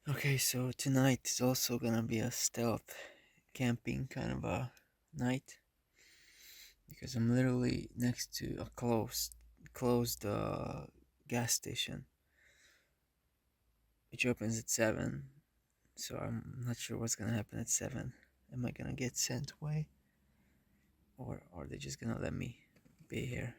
Okay, so tonight is also gonna be a stealth camping kind of a night because I'm literally next to a closed gas station which opens at 7. So I'm not sure what's gonna happen at 7. Am I gonna get sent away or are they just gonna let me be here?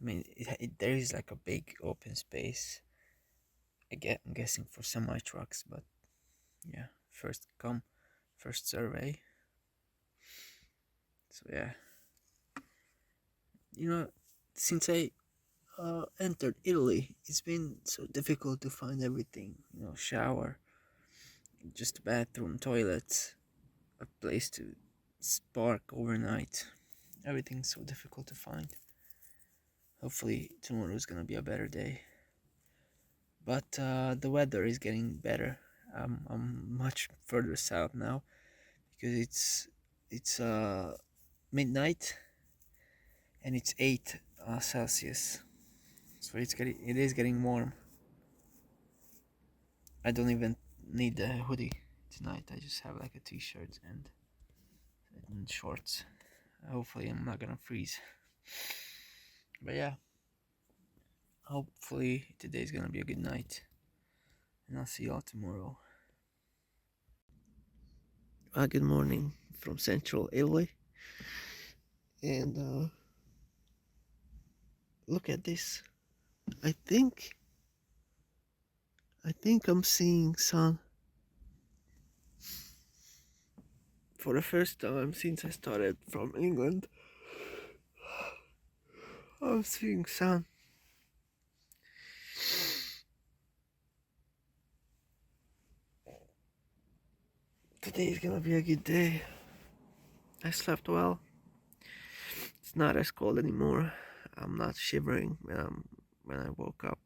I mean, there is like a big open space. I'm guessing for semi trucks, but yeah, first come, first survey. So yeah, you know, since I entered Italy, it's been so difficult to find everything. Shower, just a bathroom, toilets, a place to spark overnight. Everything's so difficult to find. Hopefully, tomorrow is gonna be a better day. But the weather is getting better. I'm much further south now because it's midnight and it's 8 Celsius. So it is getting warm. I don't even need a hoodie tonight. I just have like a t-shirt and shorts. Hopefully I'm not gonna freeze. But yeah, hopefully today's gonna be a good night. And I'll see y'all tomorrow. Good morning from Central Italy. And look at this. I think I think I'm seeing sun for the first time since I started from England. I'm seeing sun. Today is gonna be a good day. I slept well. It's not as cold anymore. I'm not shivering when I woke up.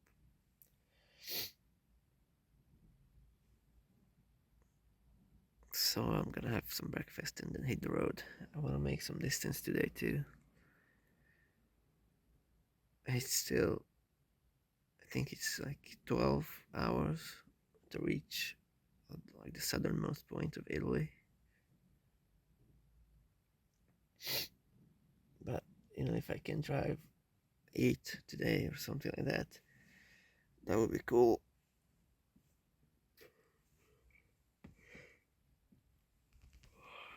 So I'm gonna have some breakfast and then hit the road. I wanna make some distance today too. It's still, I think it's like 12 hours to reach like the southernmost point of Italy. But if I can drive 8 today or something like that, that would be cool.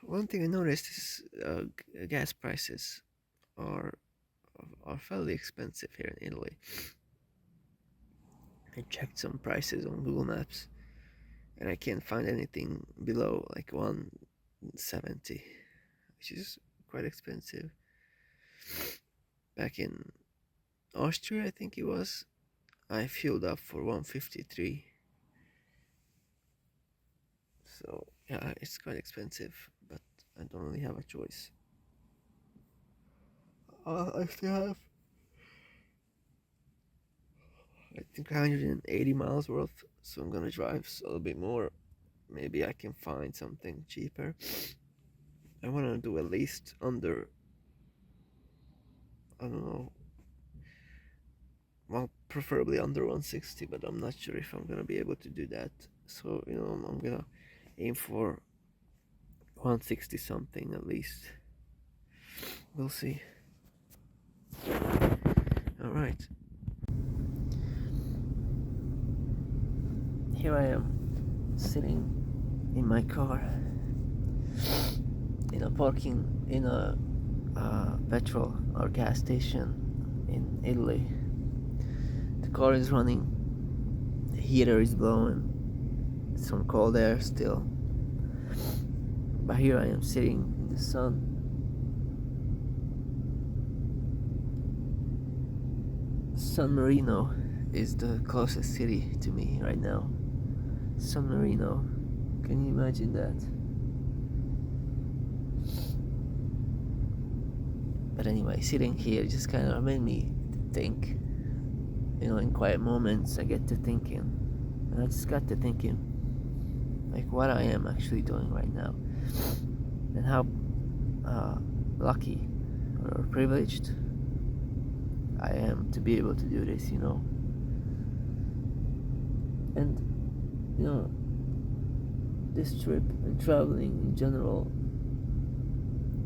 One thing I noticed is gas prices are are fairly expensive here in Italy. I checked some prices on Google Maps and I can't find anything below like 170, which is quite expensive. Back in Austria, I think it was, I filled up for 153. So yeah, it's quite expensive, but I don't really have a choice. I still have, I think, 180 miles worth, so I'm gonna drive a little bit more. Maybe I can find something cheaper. I wanna do at least under, I don't know, well, preferably under 160, but I'm not sure if I'm gonna be able to do that. So, I'm gonna aim for 160 something at least. We'll see. Alright. Here I am, sitting in my car, in a parking, in a petrol or gas station in Italy. The car is running, the heater is blowing, some cold air still. But here I am sitting in the sun. San Marino is the closest city to me right now. San Marino. Can you imagine that? But anyway, sitting here just kind of made me think. In quiet moments, I get to thinking. And I just got to thinking, like, what I am actually doing right now. And how lucky or privileged I am to be able to do this. And you know, this trip and traveling in general,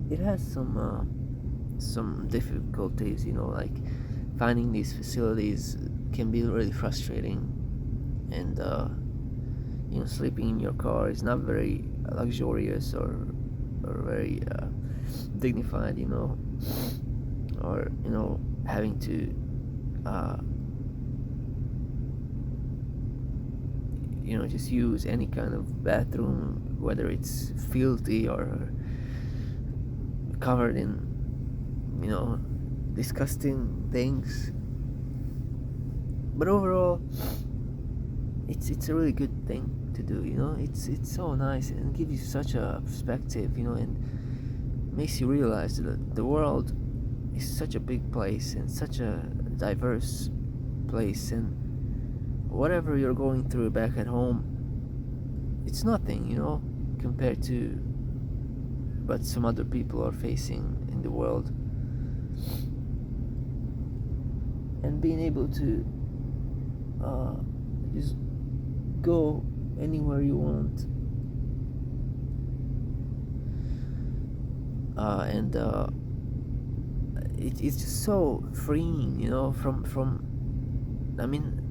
it has some difficulties. Like finding these facilities can be really frustrating, and sleeping in your car is not very luxurious or very dignified. Or having to uh, just use any kind of bathroom, whether it's filthy or covered in you know disgusting things. But overall, it's a really good thing to do. It's so nice and gives you such a perspective. And makes you realize that the world is such a big place and such a diverse place, and whatever you're going through back at home, it's nothing, compared to what some other people are facing in the world. And being able to just go anywhere you want, and it's just so freeing, from I mean,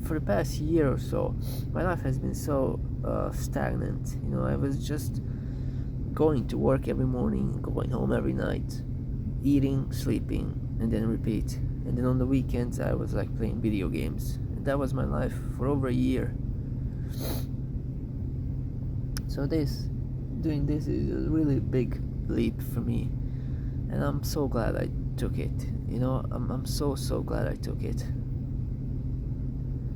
for the past year or so, my life has been so stagnant. I was just going to work every morning, going home every night, eating, sleeping, and then repeat. And then on the weekends, I was like playing video games. And that was my life for over a year. So doing this is a really big leap for me, and I'm so glad I took it. I'm so glad I took it,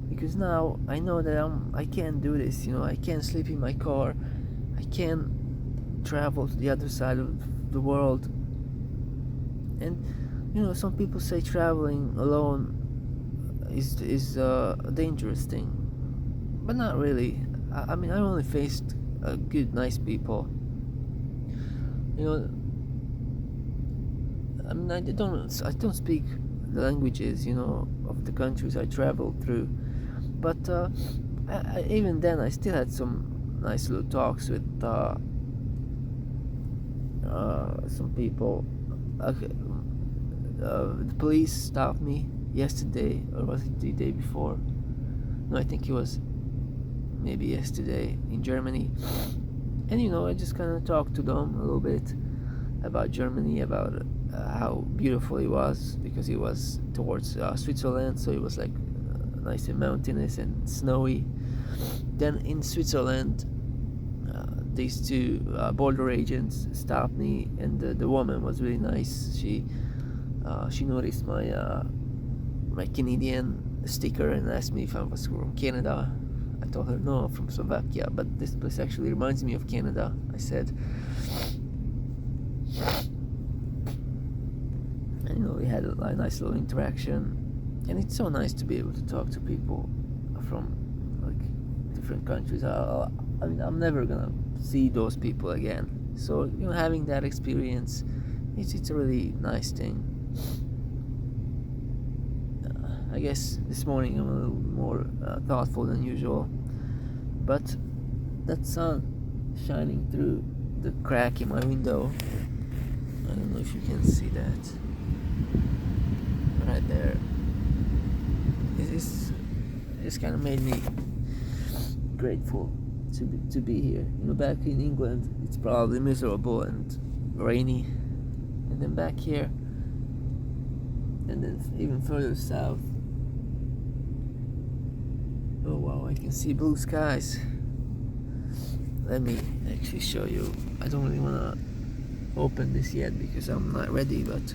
because now I know that I can do this. I can sleep in my car, I can travel to the other side of the world. And some people say traveling alone is a dangerous thing, but not really. I mean, I only faced good, nice people. I mean, I don't speak the languages, of the countries I traveled through, but even then, I still had some nice little talks with some people. The police stopped me yesterday, or was it the day before? No, I think it was maybe yesterday in Germany. And I just kind of talked to them a little bit about Germany, about how beautiful it was, because it was towards Switzerland, so it was like nice and mountainous and snowy. Then in Switzerland, these two border agents stopped me, and the woman was really nice. She noticed my Canadian sticker and asked me if I was from Canada. I told her no, I'm from Slovakia, but this place actually reminds me of Canada, I said. And we had a nice little interaction, and it's so nice to be able to talk to people from like different countries. I mean, I'm never gonna see those people again, so having that experience, it's a really nice thing. I guess this morning I'm a little more thoughtful than usual, but that sun shining through the crack in my window, I don't know if you can see that right there, it's kind of made me grateful to be here. Back in England, it's probably miserable and rainy, and then back here, and then even further south, oh wow, I can see blue skies. Let me actually show you. I don't really want to open this yet because I'm not ready, but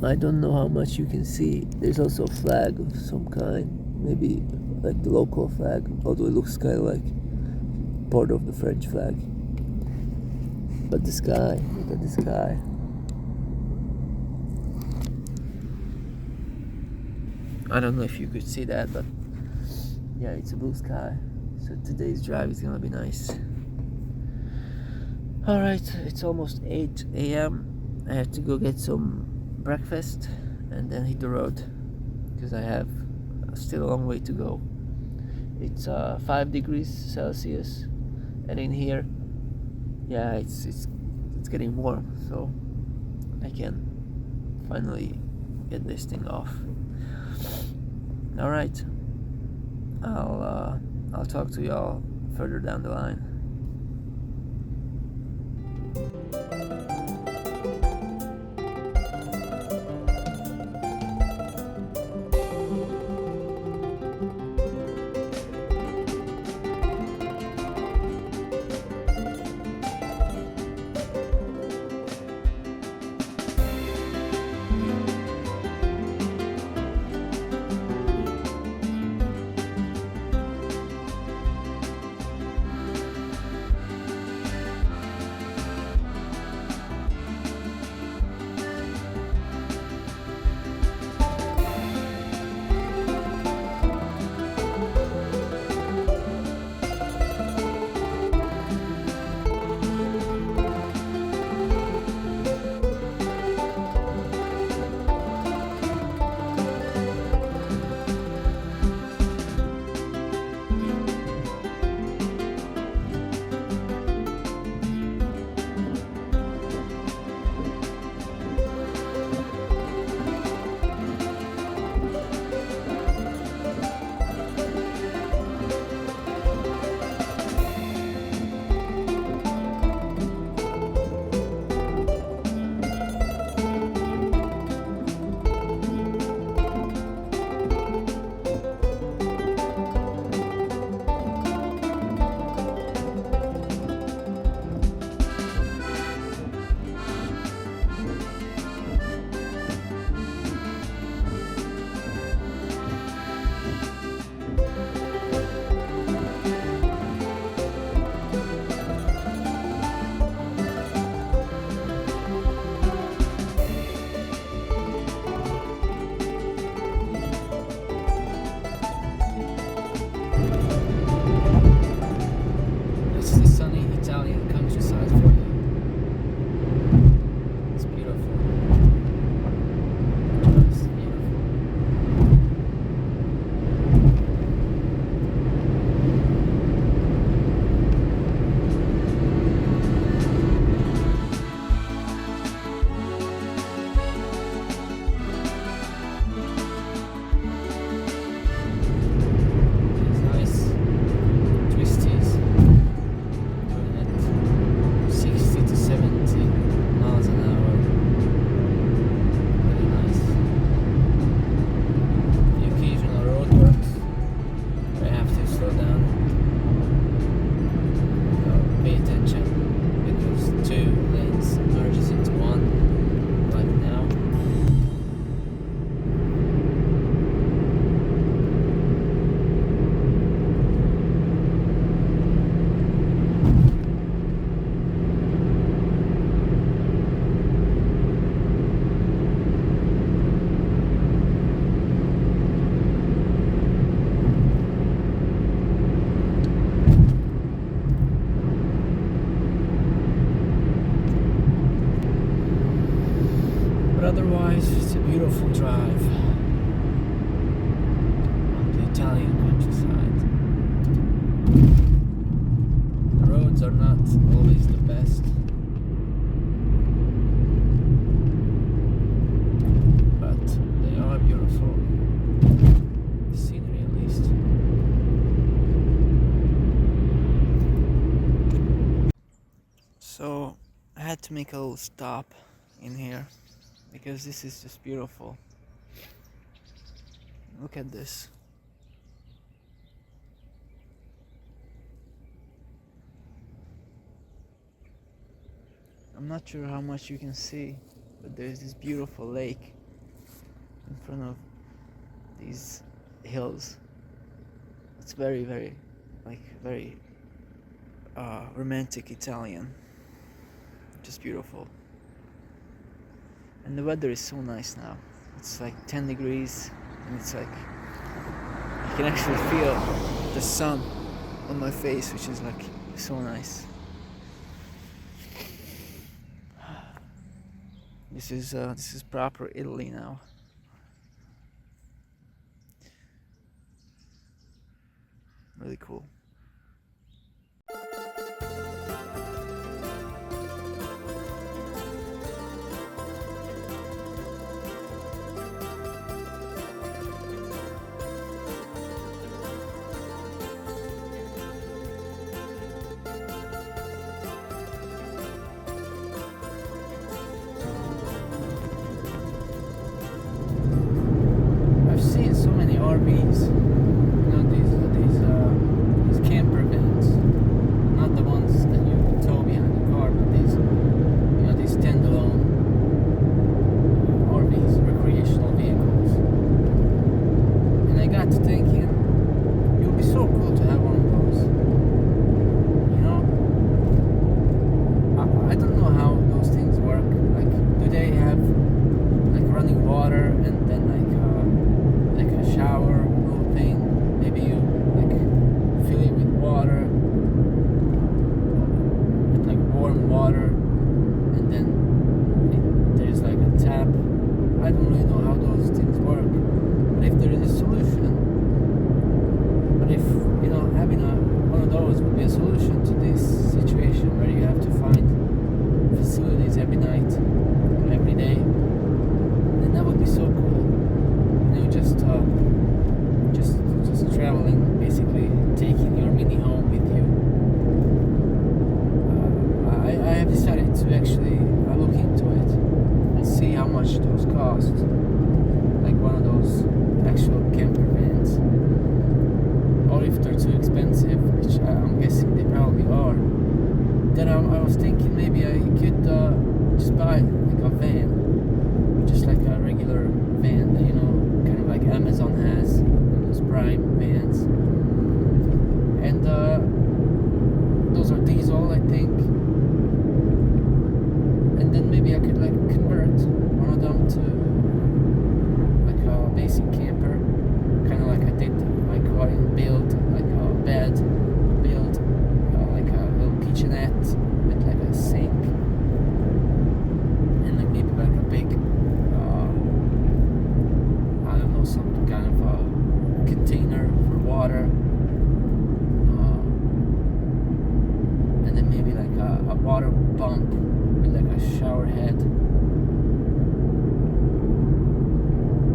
I don't know how much you can see. There's also a flag of some kind, maybe like the local flag, although it looks kind of like part of the French flag. But the sky, look at the sky. I don't know if you could see that, but yeah, it's a blue sky. So today's drive is gonna be nice. Alright, it's almost 8 a.m. I have to go get some breakfast and then hit the road, because I have still a long way to go. It's 5 degrees Celsius, and in here, yeah, it's getting warm, so I can finally get this thing off. All right, I'll talk to y'all further down the line. This is the sunny Italian countryside for you. It's beautiful. It's beautiful. It's nice. Twisties. Doing it 60 to 70 miles an hour. Really nice. The occasional roadworks where I have to slow down. Pay attention because 2 lanes merges into 1 like now. But otherwise, it's a beautiful drive on the Italian countryside. The roads are not always the best, but they are beautiful. The scenery, at least. So I had to make a little stop in here because this is just beautiful. Look at this. I'm not sure how much you can see, but there's this beautiful lake in front of these hills. It's very, very, very romantic Italian. Just beautiful. And the weather is so nice now. It's like 10 degrees, and it's like I can actually feel the sun on my face, which is like so nice. This is proper Italy now. really cool. I've seen so many RVs, these camper vans, not the ones that you tow behind the car, but these standalone RVs, recreational vehicles. And I got to thinking, it would be so cool to have one of those. I don't know how those things work. Like, do they have like running water and then like a shower little thing? Maybe you like fill it with water, with like warm water, and then there's like a tap. I don't really know how those things work, but if there is a solution, but if having one of those would be a solution to this situation where you have to find facilities every night, every day, then that would be so cool. Just traveling, basically taking your mini home with you. I have decided to actually look into it and see how much those cost, like one of those actual camper vans, or if they're too expensive, which I'm guessing they probably are. Then I was thinking maybe I could just buy like a van, just like a regular van that kind of like Amazon has, those Prime vans, and those are diesel, I think. And then maybe I could like convert one of them to like a basic camper, kind of like I did my car, build like a bed, build like a little kitchenette with like a sink, and like maybe like a big I don't know, some kind of a container for water, and then maybe like a water pump with like a shower head,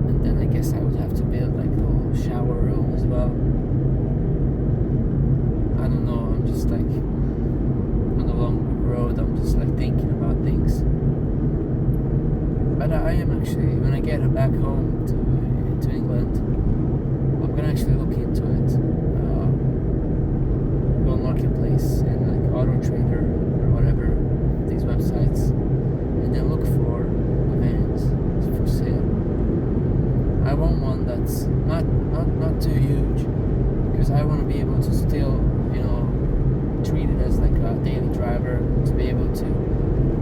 and then I guess I would have to build like a little shower room as well. I don't know, I'm just like on the long road, I'm just like thinking about things. But I am actually, when I get back home to England, I'm gonna actually look into it. Go on Marketplace and like Auto Trader or whatever, these websites, and then look for vans for sale. I want one that's not too huge, because I want to be able to still treat it as like a daily driver, to be able to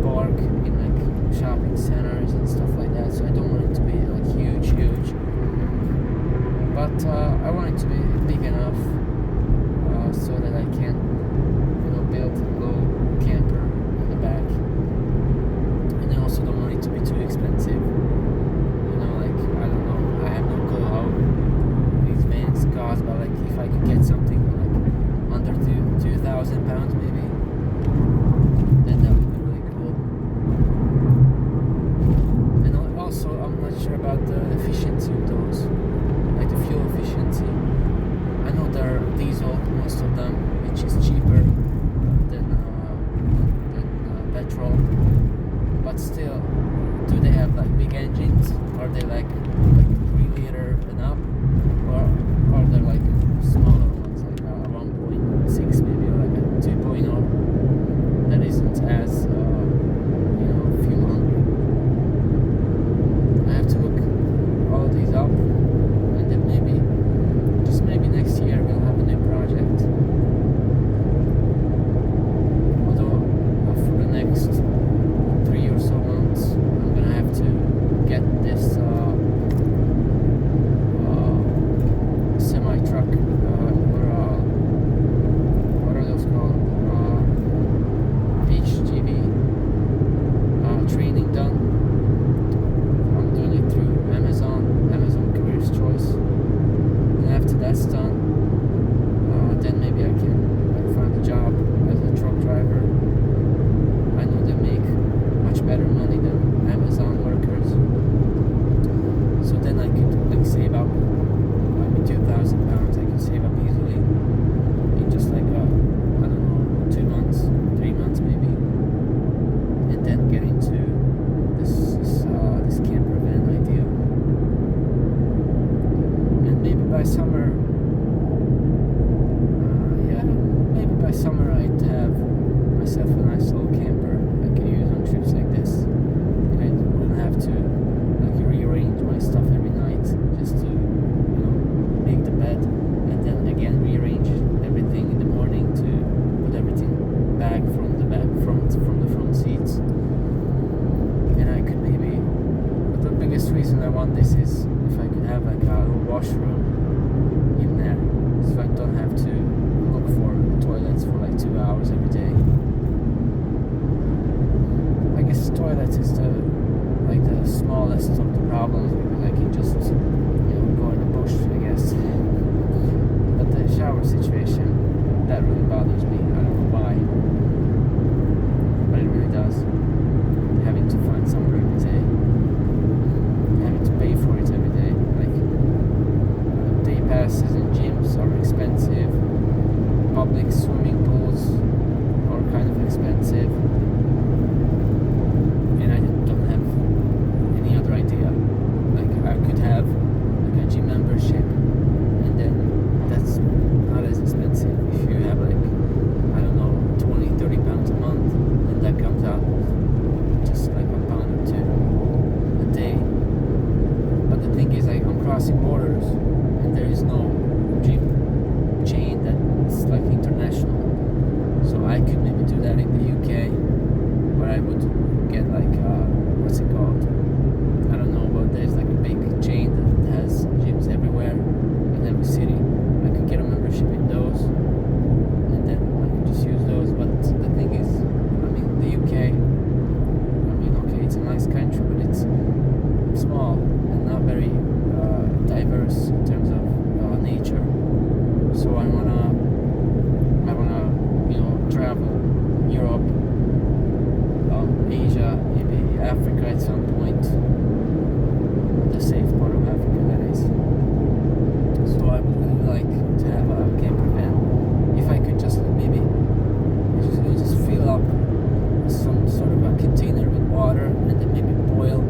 park in like shopping centers and stuff like that. So I don't want it to be like huge, but I want it to be big enough so that I can build a little camper in the back, and I also don't want it to be too expensive. Like, I don't know, I have no clue how these vans cost, but like if I could get something like under £2,000 maybe, then that would be really cool. And also, I'm not sure about the efficiency of those, like the fuel efficiency. I know they're diesel, most of them, which is cheaper than by summer, maybe by summer I'd have myself a nice little camper I could use on trips like this. And I wouldn't have to like rearrange my stuff every night just to make the bed and then again rearrange everything in the morning to put everything back from the front seats. And I could maybe, but the biggest reason I want this is if I could have like a little washroom in there, so I don't have to look for toilets for like 2 hours every day. I guess toilets is the smallest of the problems because I can just go in the bush, I guess. But the shower situation, that really bothers me. I don't know why, but it really does. Having to find somewhere every day, having to pay for it every day. Like day passes in gyms are expensive. Public swimming pools are kind of expensive, and I don't have any other idea. Like I could have like a gym membership, and then that's not as expensive. If you have like, I don't know, 20-30 pounds a month, then that comes out just like a pound or two a day. But the thing is, like, I'm crossing borders, and there is no gym chain that's like international. So I could maybe do that in the UK, where I would get like what's it called? I don't know, but there's like a big chain that has gyms everywhere in every city. I could get a membership in those, and then I could just use those. But the thing is, I mean, the UK, I mean, okay, it's a nice country, but it's small and not very diverse in terms of nature. So I wanna travel Europe, Asia, maybe Africa at some point, the safe part of Africa, that is. So I would really like to have a camper van. If I could just maybe just fill up some sort of a container with water and then maybe boil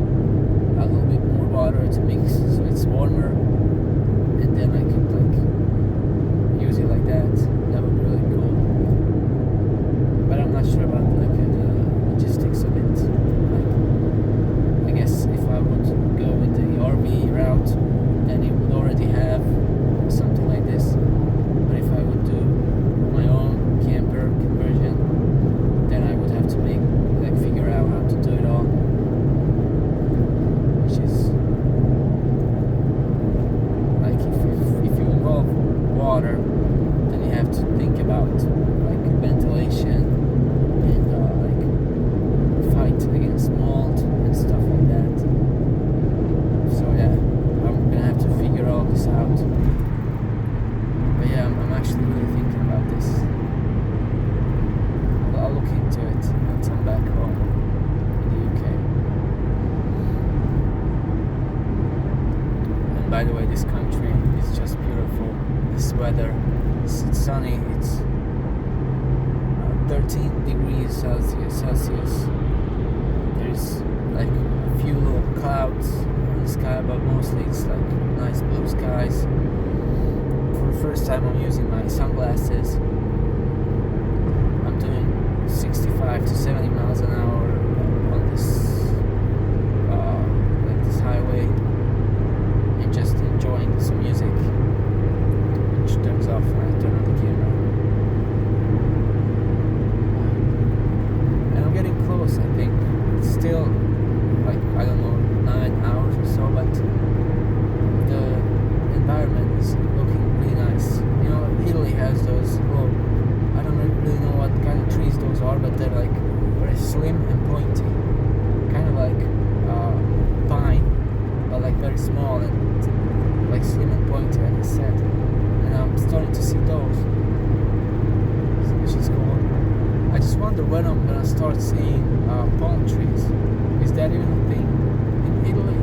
a little bit more water to mix so it's warmer, and then I could like use it like that. That would be really cool. But I'm not sure about like the logistics of it. Like, I guess if I would go with the RV route, then it would already have something like this. But if I would do my own camper conversion, then I would have to figure out how to do it all, which is like if you involve water, then you have to think about like ventilation and like fight against mold and stuff like that. So yeah, I'm gonna have to figure all this out. But yeah, I'm actually really thinking about this. I'll look into it once I'm back home in the UK. And by the way, this country is just beautiful. This weather, it's sunny, it's 13 degrees Celsius. There's like a few little clouds in the sky, but mostly it's like nice blue skies. For the first time I'm using my sunglasses. I'm doing 65 to 70 miles an hour on this this highway and just enjoying some music, which turns off when I turn on the camera. And I'm getting close, I think. It's still like, I don't know, 9 hours or so, but the environment is looking really nice. Italy has those little, I don't really know what kind of trees those are, but they're like very slim and pointy, kind of like pine, but like very small and like slim and pointy, like I said. And I'm starting to see those, which is cool. I just wonder when I'm gonna start seeing palm trees. Is that even a thing in Italy?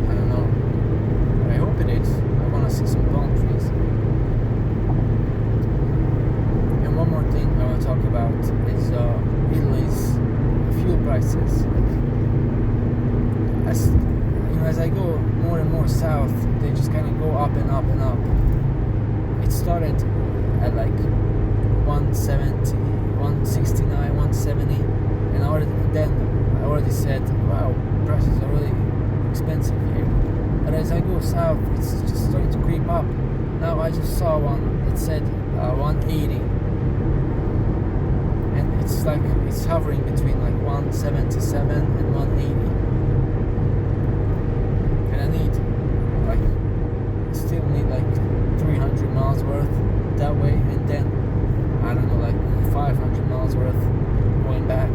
I don't know, but I hope it is. I wanna see some palm trees. And one more thing I want to talk about is Italy's fuel prices. Like, as I go more and more more south, they just kind of go up and up and up. It started at like 170, 169, 170, and I already said, wow, prices are really expensive here. But as I go south, it's just starting to creep up. Now I just saw one that said 180, and it's like it's hovering between like 177 and 180. And I still need like 300 miles worth that way, and then I don't know, like 500 miles worth going back.